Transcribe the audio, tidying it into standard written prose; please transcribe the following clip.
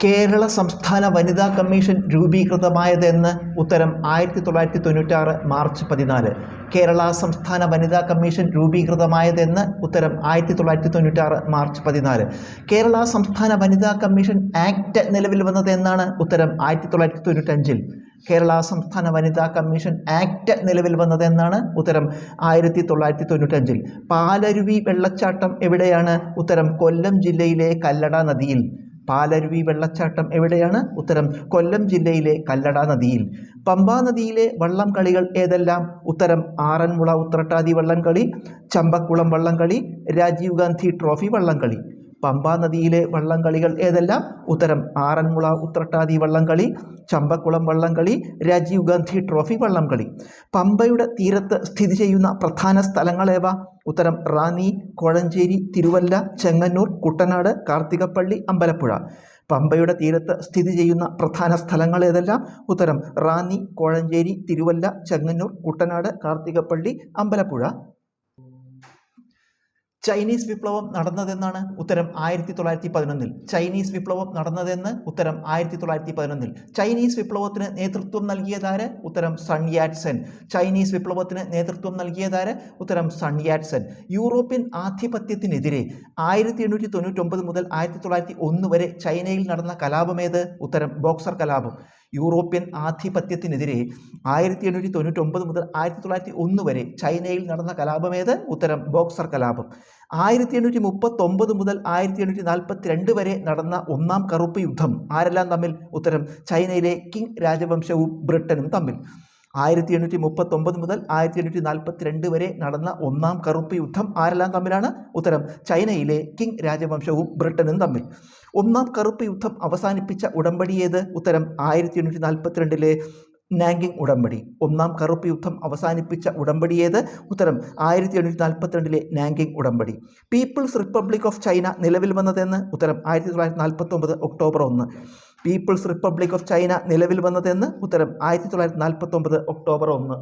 കേരള സംസ്ഥാന വനിതാ കമ്മീഷൻ രൂപീകൃതമായതെന്ന്? ഉത്തരം 1996 മാർച്ച് 14. കേരള സംസ്ഥാന വനിതാ കമ്മീഷൻ രൂപീകൃതമായതെന്ന്? ഉത്തരം 1996 മാർച്ച് 14. കേരള സംസ്ഥാന വനിതാ കമ്മീഷൻ ആക്ട് നിലവിൽ വന്നത് എന്നാണ്? ഉത്തരം 1995. കേരള സംസ്ഥാന വനിതാ കമ്മീഷൻ ആക്ട് നിലവിൽ വന്നത് എന്നാണ്? ഉത്തരം 1995. പാലരുവി വെള്ളച്ചാട്ടം എവിടെയാണ്? ഉത്തരം കൊല്ലം ജില്ലയിലെ കല്ലട നദിയിൽ. പാലരുവി വെള്ളച്ചാട്ടം എവിടെയാണ്? ഉത്തരം കൊല്ലം ജില്ലയിലെ കല്ലട നദിയിൽ. പമ്പാ നദിയിലെ വള്ളം കളികൾ ഏതെല്ലാം? ഉത്തരം ആറന്മുള ഉത്രട്ടാതി വള്ളംകളി, ചമ്പക്കുളം വള്ളംകളി, രാജീവ് ഗാന്ധി ട്രോഫി വള്ളംകളി. പമ്പാ നദിയിലെ വള്ളംകളികൾ ഏതെല്ലാം? ഉത്തരം ആറന്മുള ഉത്രട്ടാതി വള്ളംകളി, ചമ്പക്കുളം വള്ളംകളി, രാജീവ് ഗാന്ധി ട്രോഫി വള്ളംകളി. പമ്പയുടെ തീരത്ത് സ്ഥിതി ചെയ്യുന്ന പ്രധാന സ്ഥലങ്ങളേവ? ഉത്തരം റാന്നി, കോഴഞ്ചേരി, തിരുവല്ല, ചെങ്ങന്നൂർ, കുട്ടനാട്, കാർത്തികപ്പള്ളി, അമ്പലപ്പുഴ. പമ്പയുടെ തീരത്ത് സ്ഥിതി ചെയ്യുന്ന പ്രധാന സ്ഥലങ്ങൾ ഏതെല്ലാം? ഉത്തരം റാന്നി, കോഴഞ്ചേരി, തിരുവല്ല, ചെങ്ങന്നൂർ, കുട്ടനാട്, കാർത്തികപ്പള്ളി, അമ്പലപ്പുഴ. ചൈനീസ് വിപ്ലവം നടന്നതെന്നാണ്? ഉത്തരം 1911. ചൈനീസ് വിപ്ലവം നടന്നതെന്ന്? ഉത്തരം 1911. ചൈനീസ് വിപ്ലവത്തിന് നേതൃത്വം നൽകിയതാര്? ഉത്തരം സൺ യാറ്റ് സെൻ. ചൈനീസ് വിപ്ലവത്തിന് നേതൃത്വം നൽകിയതാര്? ഉത്തരം സൺ യാറ്റ് സെൻ. യൂറോപ്യൻ ആധിപത്യത്തിനെതിരെ 1899 മുതൽ 1901 വരെ ചൈനയിൽ നടന്ന കലാപമേത്? ഉത്തരം ബോക്സർ കലാപം. യൂറോപ്യൻ ആധിപത്യത്തിനെതിരെ 1899 മുതൽ 1901 വരെ ചൈനയിൽ നടന്ന കലാപമേത്? ഉത്തരം ബോക്സർ കലാപം. 1839 മുതൽ 1842 വരെ നടന്ന ഒന്നാം കറുപ്പ് യുദ്ധം ആരെല്ലാം തമ്മിൽ? ഉത്തരം ചൈനയിലെ കിങ് രാജവംശവും ബ്രിട്ടനും തമ്മിൽ. 1839 മുതൽ 1842 വരെ നടന്ന ഒന്നാം കറുപ്പ് യുദ്ധം ആരെല്ലാം തമ്മിലാണ്? ഉത്തരം ചൈനയിലെ കിങ് രാജവംശവും ബ്രിട്ടനും തമ്മിൽ. ഒന്നാം കറുപ്പ് യുദ്ധം അവസാനിപ്പിച്ച ഉടമ്പടി ഏത്? ഉത്തരം 1842 നാങ്കിങ് ഉടമ്പടി. ഒന്നാം കറുപ്പ് യുദ്ധം അവസാനിപ്പിച്ച ഉടമ്പടി ഏത്? ഉത്തരം 1842 നാങ്കിങ് ഉടമ്പടി. പീപ്പിൾസ് റിപ്പബ്ലിക് ഓഫ് ചൈന നിലവിൽ വന്നതെന്ന്? ഉത്തരം 1949 October 1. People's republic of China നിലവിൽ വന്നതെന്ന്? ഉത്തരം 1949 ഒക്ടോബർ 1.